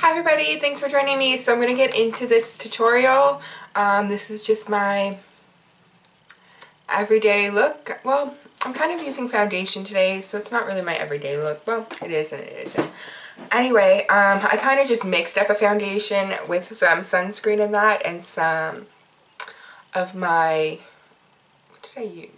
Hi everybody, thanks for joining me. So I'm going to get into this tutorial. This is just my everyday look. Well, I'm kind of using foundation today, so it's not really my everyday look. Well, it is and it isn't. Anyway, I kind of just mixed up a foundation with some sunscreen in that and some of my, what did I use?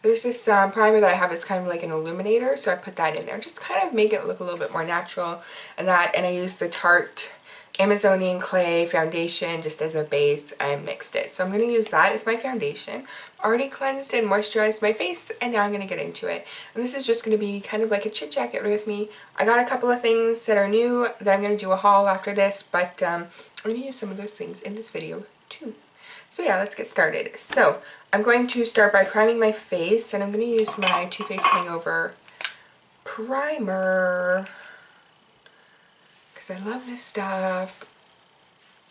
There's this primer that I have. It's kind of like an illuminator, so I put that in there. Just kind of make it look a little bit more natural and that. And I used the Tarte Amazonian Clay foundation just as a base. I mixed it. So I'm going to use that as my foundation. Already cleansed and moisturized my face, and now I'm going to get into it. And this is just going to be kind of like a chit chat with me. I got a couple of things that are new that I'm going to do a haul after this, but I'm going to use some of those things in this video too. So yeah, let's get started. So I'm going to start by priming my face, and I'm going to use my Too Faced Hangover primer because I love this stuff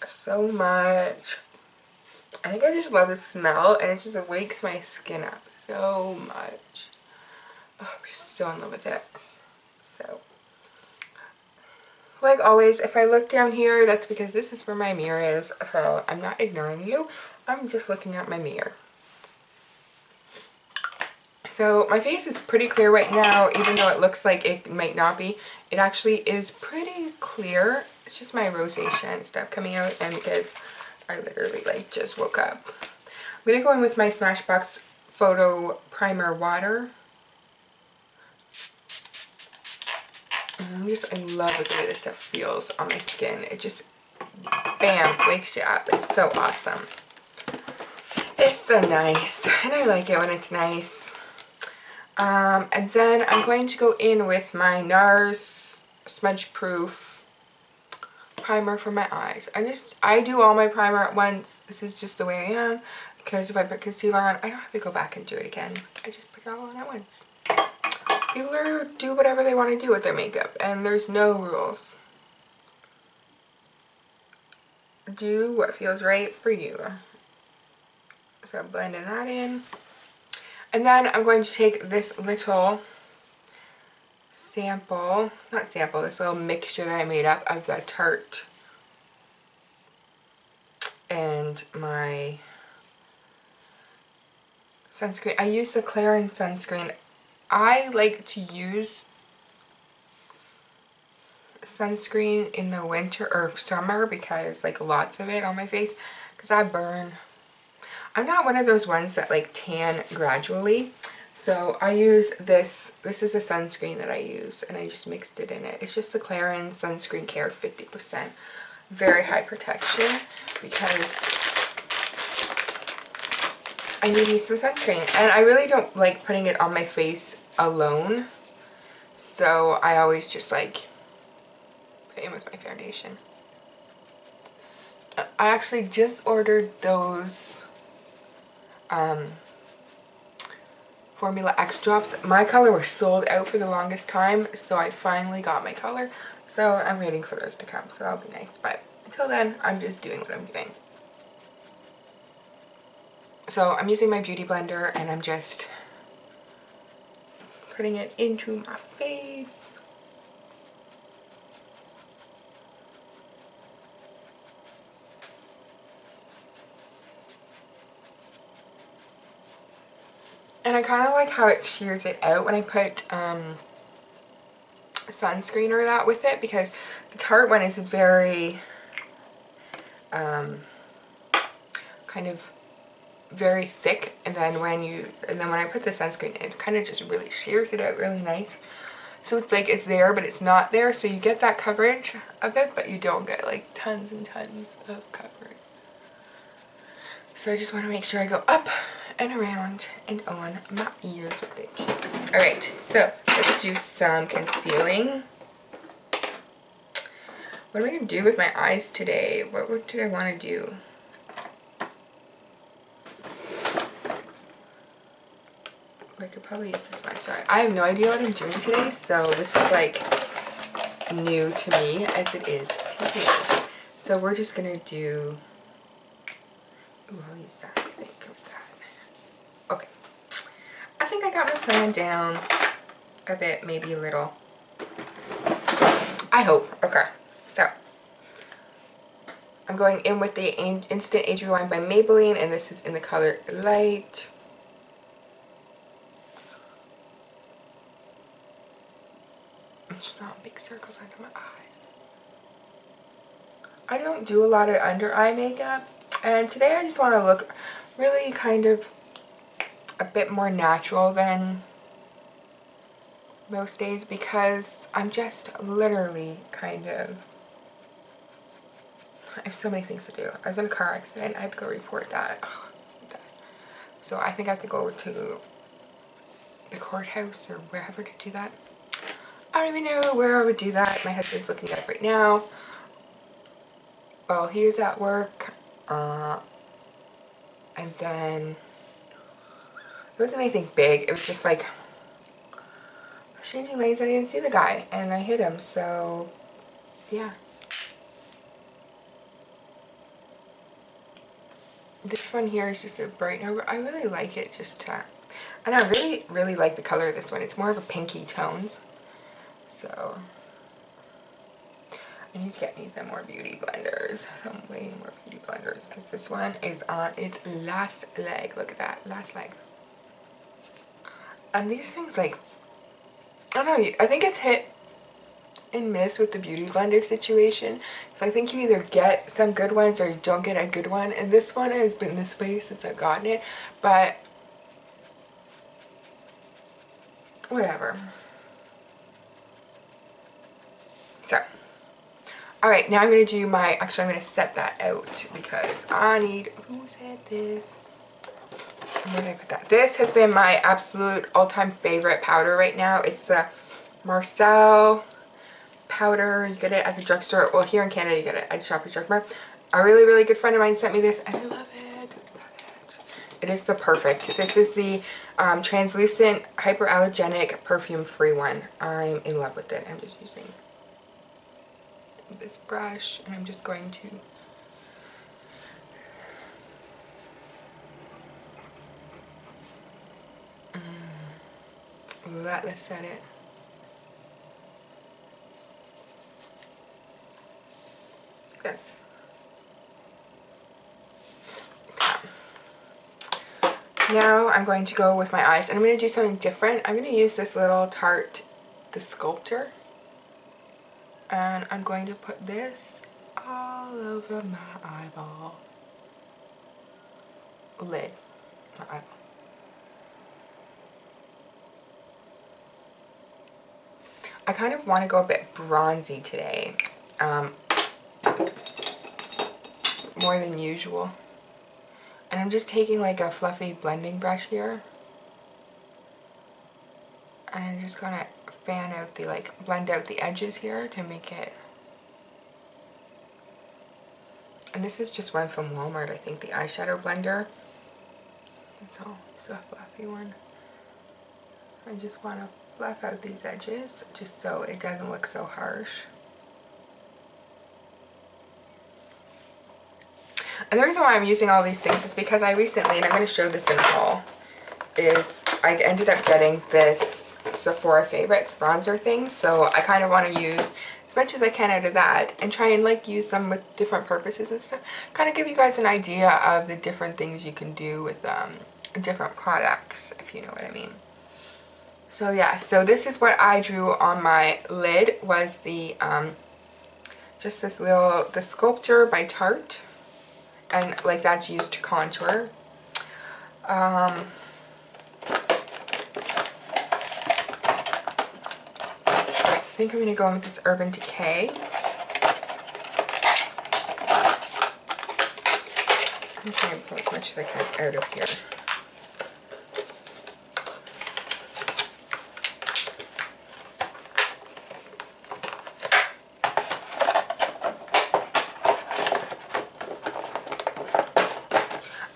so much. I think I just love the smell, and it just wakes my skin up so much. Oh, I'm just so in love with it. So, like always, if I look down here, that's because this is where my mirror is. So I'm not ignoring you. I'm just looking at my mirror. So my face is pretty clear right now, even though it looks like it might not be. It actually is pretty clear. It's just my rosacea stuff coming out, and because I literally like just woke up. I'm going to go in with my Smashbox Photo Primer Water. I'm just in love with the way this stuff feels on my skin. It just, bam, wakes you up. It's so awesome. It's so nice, and I like it when it's nice. And then I'm going to go in with my NARS Smudge Proof primer for my eyes. I do all my primer at once. This is just the way I am, because if I put concealer on, I don't have to go back and do it again. I just put it all on at once. People do whatever they want to do with their makeup, and there's no rules. Do what feels right for you. So I'm blending that in. And then I'm going to take this little sample, not sample, this little mixture that I made up of the Tarte and my sunscreen. I use the Clarins sunscreen. I like to use sunscreen in the winter or summer because like lots of it on my face because I burn. I'm not one of those ones that like tan gradually. So I use this. This is a sunscreen that I use, and I just mixed it in it. It's just the Clarins Sunscreen Care 50%. Very high protection because I need some sunscreen. And I really don't like putting it on my face alone. So I always just like put it in with my foundation. I actually just ordered those Formula X drops. My color was sold out for the longest time, so I finally got my color. So I'm waiting for those to come, so that'll be nice. But until then, I'm just doing what I'm doing. So I'm using my Beauty Blender, and I'm just putting it into my face. And I kind of like how it shears it out when I put sunscreen or that with it, because the Tarte one is very kind of very thick, and then when I put the sunscreen, it kind of just really shears it out really nice. So it's like it's there, but it's not there. So you get that coverage of it, but you don't get like tons and tons of coverage. So I just want to make sure I go up and around and on my ears with it. Alright, so let's do some concealing. What am I going to do with my eyes today? What did I want to do? I could probably use this one. Sorry, I have no idea what I'm doing today, so this is like new to me as it is to you. So we're just going to do, ooh, I'll use that, I think, with that. Okay. I think I got my plan down a bit, maybe a little. I hope. Okay. So I'm going in with the Instant Age Rewind by Maybelline, and this is in the color Light. I'm just drawing big circles under my eyes. I don't do a lot of under eye makeup, and today I just want to look really kind of a bit more natural than most days, because I'm just literally kind of, I have so many things to do. I was in a car accident. I had to go report that. Oh, so I think I have to go to the courthouse or wherever to do that. I don't even know where I would do that. My husband's looking it up right now. Well, he is at work. And then it wasn't anything big. It was just like changing lanes and I didn't see the guy and I hit him. So yeah. This one here is just a bright, I really like it, just and I really like the color of this one. It's more of a pinky tones. So I need to get me some more beauty blenders, some way more beauty blenders, because this one is on its last leg. Look at that, last leg. And these things, like, I don't know, I think it's hit and miss with the beauty blender situation. So I think you either get some good ones or you don't get a good one. And this one has been this way since I've gotten it. But whatever. So, alright, now I'm going to do my, actually I'm going to set that out because I need, who said this? Where did I put that? This has been my absolute all-time favorite powder right now. It's the Marcel powder. You get it at the drugstore. Well, here in Canada you get it at Shoppers Drug Mart. A really good friend of mine sent me this and I love it. It is the perfect. This is the translucent hyperallergenic perfume free one. I'm in love with it. I'm just using this brush and I'm just going to let's set it. Like this. Now I'm going to go with my eyes and I'm going to do something different. I'm going to use this little Tarte, the Sculptor. And I'm going to put this all over my eyeball. Lid. My eyeball. I kind of want to go a bit bronzy today. More than usual. And I'm just taking like a fluffy blending brush here. And I'm just gonna fan out the, like, blend out the edges here to make it. And this is just one from Walmart, I think, the eyeshadow blender. It's a fluffy one. I just want to fluff out these edges just so it doesn't look so harsh. And the reason why I'm using all these things is because I recently, and I'm going to show this in a haul, is I ended up getting this Sephora Favorites bronzer thing. So I kind of want to use as much as I can out of that and try and like use them with different purposes and stuff. Kind of give you guys an idea of the different things you can do with different products, if you know what I mean. So yeah, so this is what I drew on my lid, was the just this little, the Sculptor by Tarte, and like that's used to contour. I think I'm gonna go in with this Urban Decay. I'm trying to pull as much as I can out of here.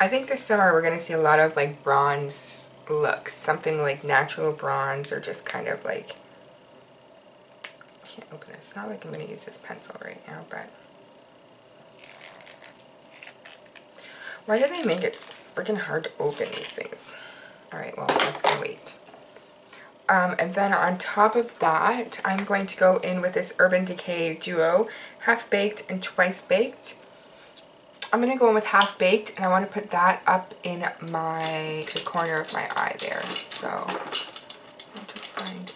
I think this summer we're going to see a lot of like bronze looks, something like natural bronze or just kind of like, I can't open it. It's not like I'm going to use this pencil right now, but why do they make it freaking hard to open these things? Alright, well, let's go wait. And then on top of that, I'm going to go in with this Urban Decay Duo Half Baked and Twice Baked. I'm going to go in with Half Baked, and I want to put that up in the corner of my eye there. So I want to find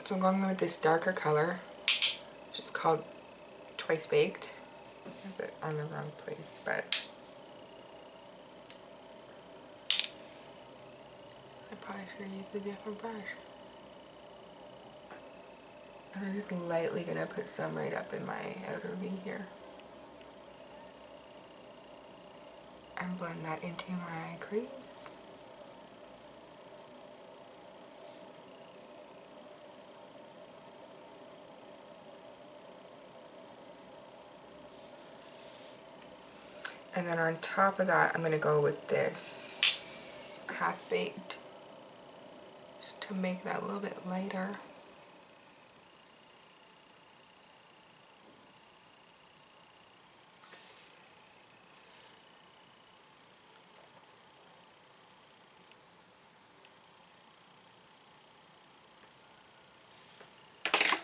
so I'm going in with this darker color, which is called Twice Baked. A bit on the wrong place, but I probably should have used a different brush. And I'm just lightly going to put some right up in my outer V here. And blend that into my crease. And then on top of that, I'm going to go with this Half Baked, just to make that a little bit lighter.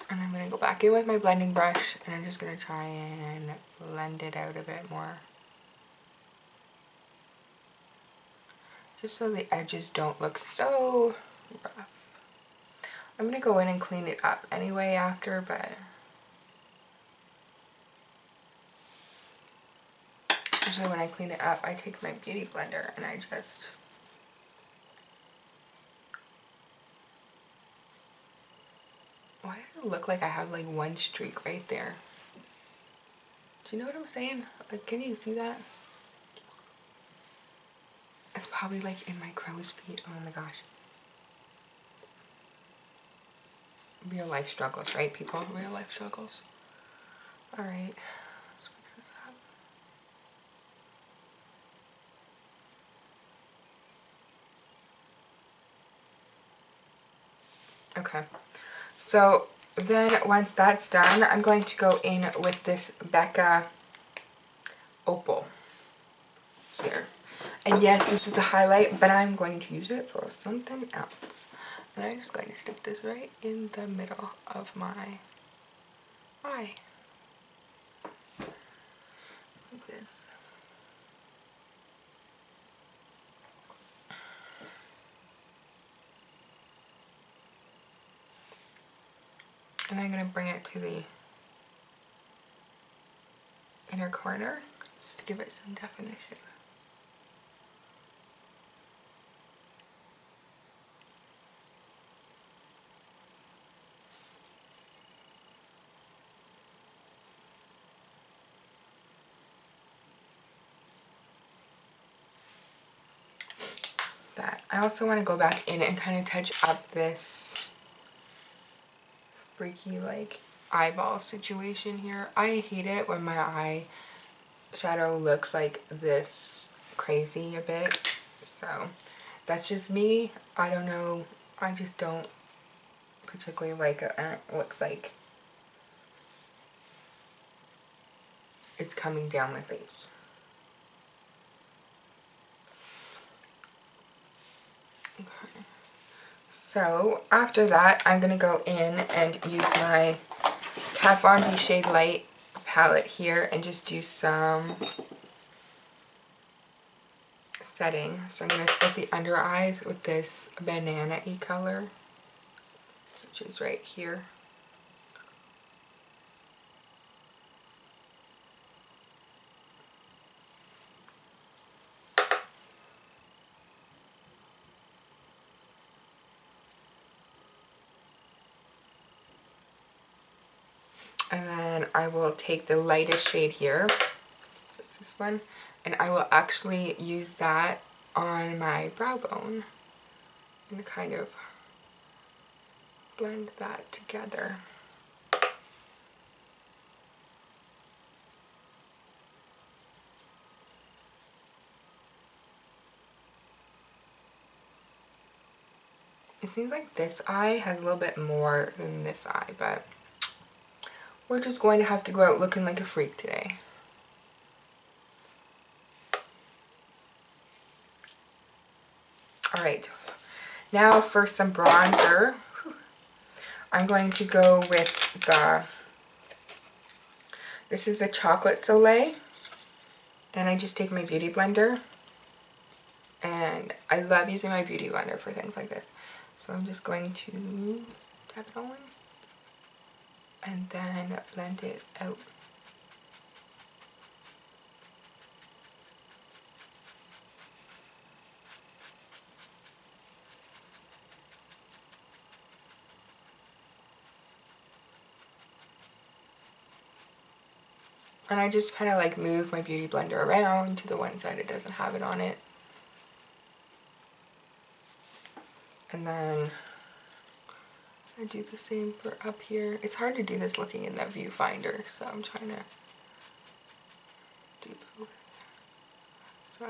And I'm going to go back in with my blending brush, and I'm just going to try and blend it out a bit more. Just so the edges don't look so rough. I'm going to go in and clean it up anyway after, but usually when I clean it up, I take my beauty blender and I just why does it look like I have like one streak right there? Do you know what I'm saying? Like, can you see that? It's probably like in my crow's feet. Oh my gosh. Real life struggles, right, people? Real life struggles. Alright. Let's fix this up. Okay. So then once that's done, I'm going to go in with this Becca Opal here. And yes, this is a highlight, but I'm going to use it for something else. And I'm just going to stick this right in the middle of my eye. Like this. And I'm going to bring it to the inner corner just to give it some definition. That. I also want to go back in and kind of touch up this freaky like eyeball situation here. I hate it when my eye shadow looks like this crazy a bit. So that's just me. I don't know. I just don't particularly like it. It looks like it's coming down my face. Okay. So after that, I'm going to go in and use my Kat Von D Shade Light palette here and just do some setting. So I'm going to set the under eyes with this banana-y color, which is right here. And then I will take the lightest shade here, that's this one, and I will actually use that on my brow bone and kind of blend that together. It seems like this eye has a little bit more than this eye, but we're just going to have to go out looking like a freak today. Now for some bronzer, I'm going to go with this is the Chocolate Soleil, and I just take my Beauty Blender, and I love using my Beauty Blender for things like this. So I'm just going to tap it on, and then blend it out. And I just kind of like move my Beauty Blender around to the one side it doesn't have it on it. And then I do the same for up here. It's hard to do this looking in the viewfinder, so I'm trying to do both. So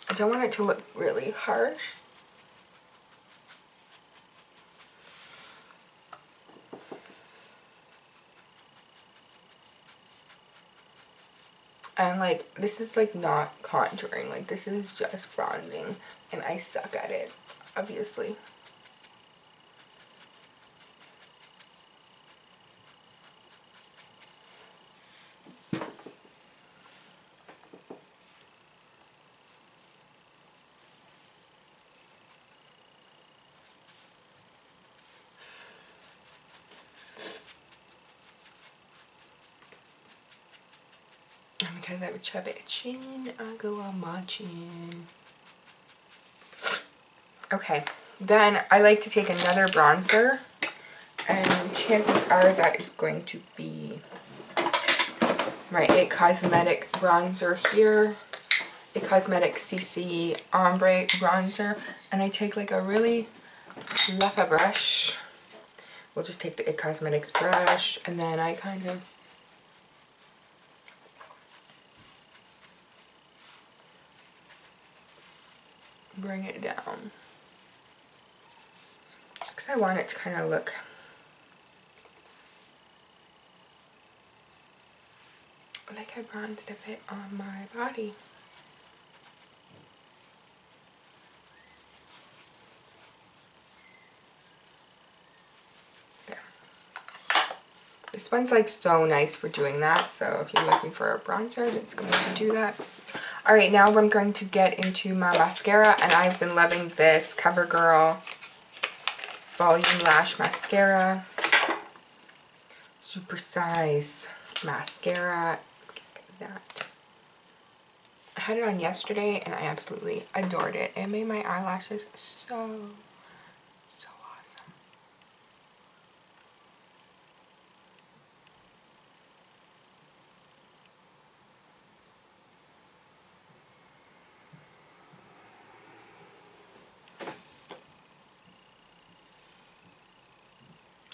I don't want it to look really harsh. And like, this is like not contouring, like this is just bronzing, and I suck at it, obviously. And because I have a chubby chin, I go on my chin. Okay, then I like to take another bronzer, and chances are that is going to be my IT Cosmetic bronzer here. IT Cosmetic CC Ombre bronzer, and I take like a really fluffy brush. We'll just take the IT Cosmetics brush, and then I kind of bring it down. Just because I want it to kind of look like I bronzed a bit on my body. There. This one's like so nice for doing that, so if you're looking for a bronzer that's going to do that. Alright, now I'm going to get into my mascara, and I've been loving this CoverGirl Volume Lash Mascara. Super size mascara. Look at that. I had it on yesterday and I absolutely adored it. It made my eyelashes so awesome.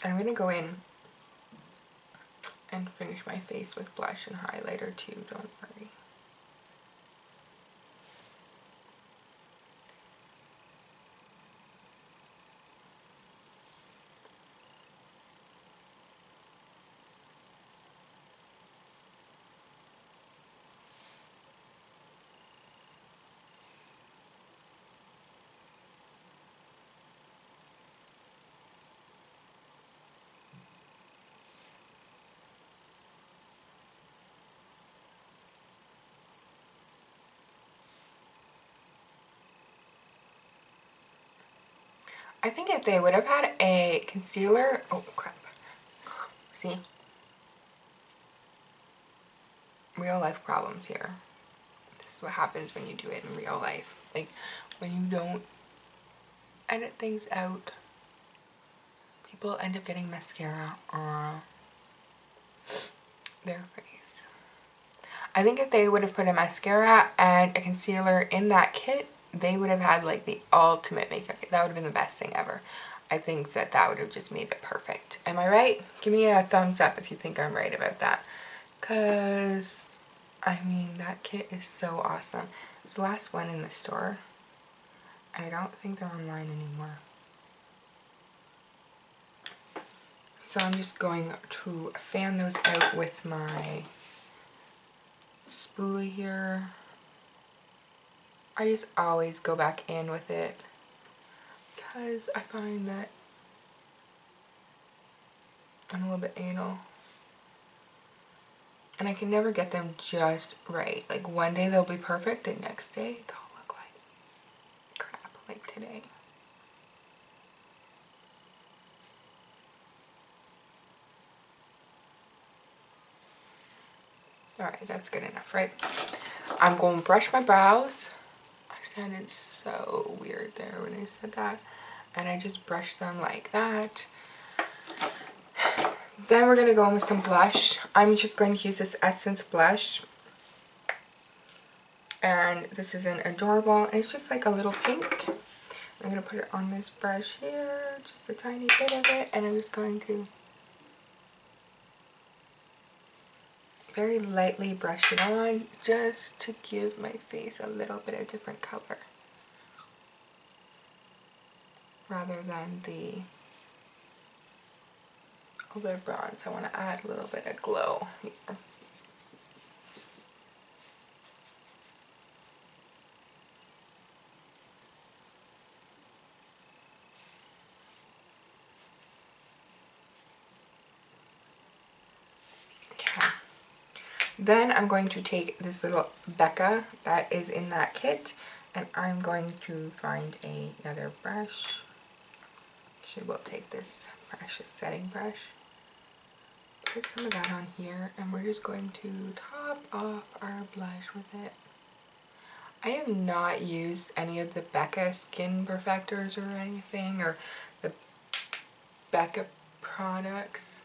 I'm going to go in and finish my face with blush and highlighter too, don't worry. I think if they would have had a concealer, oh crap, see, real life problems here. This is what happens when you do it in real life. Like, when you don't edit things out, people end up getting mascara on their face. I think if they would have put a mascara and a concealer in that kit, they would have had like the ultimate makeup. That would have been the best thing ever. I think that that would have just made it perfect. Am I right? Give me a thumbs up if you think I'm right about that. Because, I mean, that kit is so awesome. It's the last one in the store. And I don't think they're online anymore. So I'm just going to fan those out with my spoolie here. I just always go back in with it because I find that I'm a little bit anal. And I can never get them just right. Like one day they'll be perfect, the next day they'll look like crap, like today. Alright, that's good enough, right? I'm going to brush my brows. I sounded so weird there when I said that. And I just brush them like that. Then we're going to go in with some blush. I'm just going to use this Essence blush. And this is in Adorable. And it's just like a little pink. I'm going to put it on this brush here. Just a tiny bit of it. And I'm just going to very lightly brush it on. Just to give my face a little bit of different color. Rather than the other bronze. I want to add a little bit of glow here. Okay. Then I'm going to take this little Becca that is in that kit, and I'm going to find another brush. Actually, we'll take this precious setting brush. Put some of that on here, and we're just going to top off our blush with it. I have not used any of the Becca Skin Perfectors or anything, or the Becca products.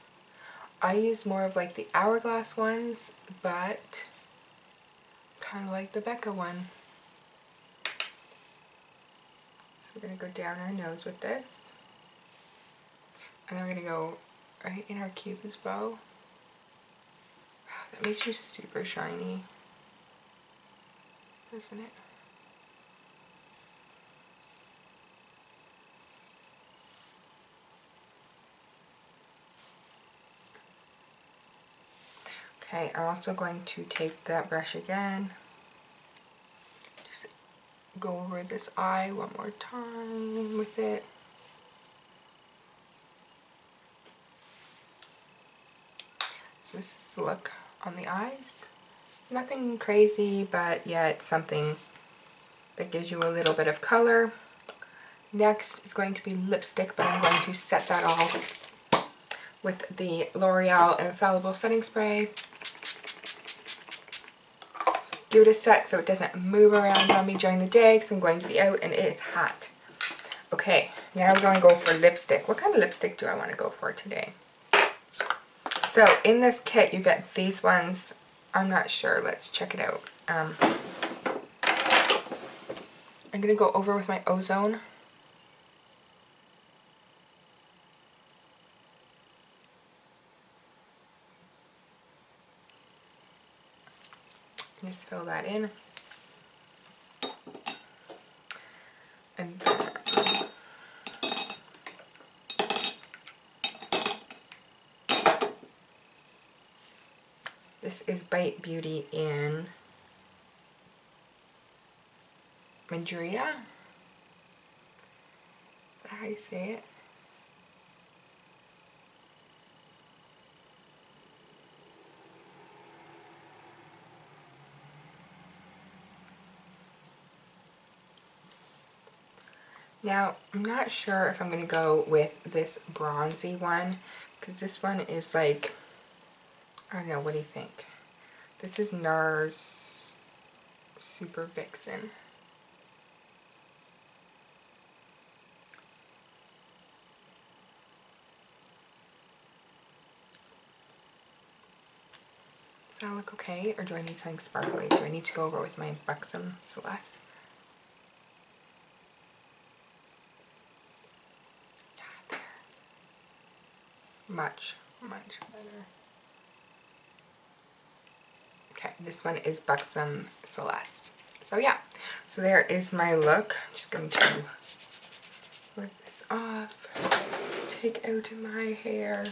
I use more of like the Hourglass ones, but kind of like the Becca one. So we're going to go down our nose with this. And then we're going to go right in our Cupid's bow. Wow, that makes you super shiny, doesn't it? Okay, I'm also going to take that brush again. Just go over this eye one more time with it. So this is the look on the eyes. It's nothing crazy, but yet something that gives you a little bit of color. Next is going to be lipstick, but I'm going to set that all with the L'Oreal Infallible Setting Spray. Give it a set so it doesn't move around on me during the day because I'm going to be out and it is hot. Okay, now we're going to go for lipstick. What kind of lipstick do I want to go for today? So in this kit you get these ones. I'm not sure. Let's check it out. I'm going to go over with my Ozone. Just fill that in. And then this is Bite Beauty in Madria. Is that how you say it? Now, I'm not sure if I'm going to go with this bronzy one, because this one is like, I don't know, what do you think? This is NARS Super Vixen. Does that look okay, or do I need something sparkly? Do I need to go over with my Buxom Celeste? Much better. Okay, this one is Buxom Celeste. So yeah, so there is my look. I'm just going to rip this off, take out my hair.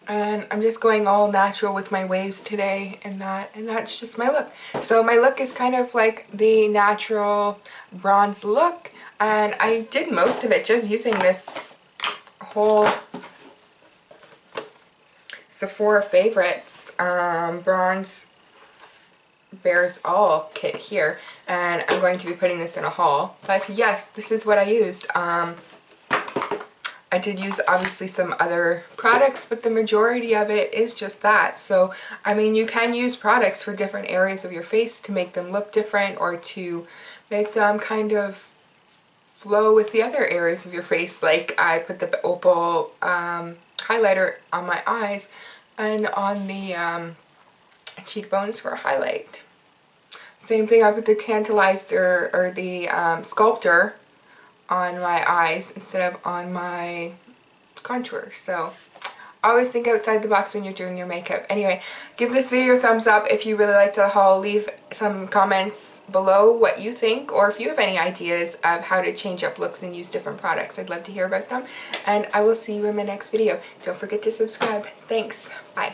And I'm just going all natural with my waves today, and that's just my look. So my look is kind of like the natural bronze look, and I did most of it just using this whole Sephora Favorites bronze Bears All kit here, and I'm going to be putting this in a haul. But yes, this is what I used. I did use obviously some other products, but the majority of it is just that. So, I mean, you can use products for different areas of your face to make them look different, or to make them kind of flow with the other areas of your face. Like I put the Opal highlighter on my eyes and on the cheekbones for a highlight. Same thing, I put the Tantalizer or the Sculptor on my eyes instead of on my contour. So always think outside the box when you're doing your makeup. Anyway, give this video a thumbs up if you really liked the haul. Leave some comments below what you think, or if you have any ideas of how to change up looks and use different products. I'd love to hear about them, and I will see you in my next video. Don't forget to subscribe. Thanks. Bye.